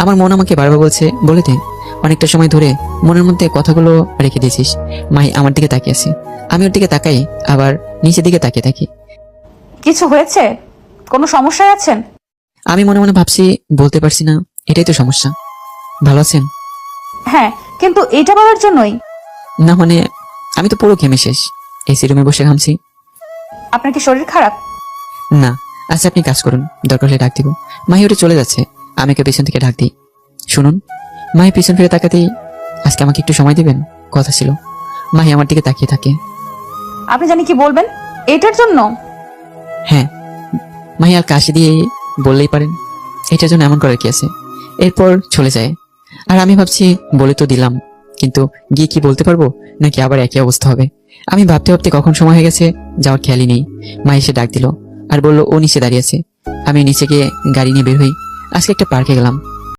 আমার মন আমাকে বারবার বলছে বলে দে। অনেকটা সময় ধরে মনের মধ্যে কথাগুলো রেখে দিয়েছিস। মাহি আমার দিকে তাকিয়ে আছে, আমি ওর দিকে তাকাই, আবার নিচের দিকে তাকিয়ে থাকি। কিছু হয়েছে? কোনো সমস্যায় আছেন? আমি মনে মনে ভাবছি বলতে পারছি না, এটাই তো সমস্যা। ভালো আছেন? হ্যাঁ, কিন্তু এটা বলার জন্যই? না মানে আমি তো পুরো ঘেমে শেষ, এসি রুমে বসে ঘামছি। আপনার কি শরীর খারাপ? না, আচ্ছা আপনি কাজ করুন, দরকার হলে ডাক দিব। মাহি ওটা চলে যাচ্ছে, আমি ওকে পেছন থেকে ডাক দিই। শুনুন। মাহি পিছন ফিরে তাকাতেই, আজকে আমাকে একটু সময় দিবেন, কথা ছিল। মাহি আমার দিকে তাকিয়ে থাকে। আপনি জানি কি বলবেন এটার জন্য? হ্যাঁ। মাহি আর কাশি দিয়ে বললেই পারেন, এটার জন্য এমন করার কি আছে। এরপর চলে যায়। আর আমি ভাবছি বলে তো দিলাম, কিন্তু গিয়ে কি বলতে পারবো, নাকি আবার একই অবস্থা হবে। আমি ভাবতে ভাবতে কখন সময় হয়ে গেছে যাওয়ার খেয়ালই নেই। মা এসে ডাক দিল আর বলল ও নিচে দাঁড়িয়ে আছে। আমি নিচে গিয়ে গাড়ি নিয়ে বের হই। আজকে একটা পার্কে গেলাম।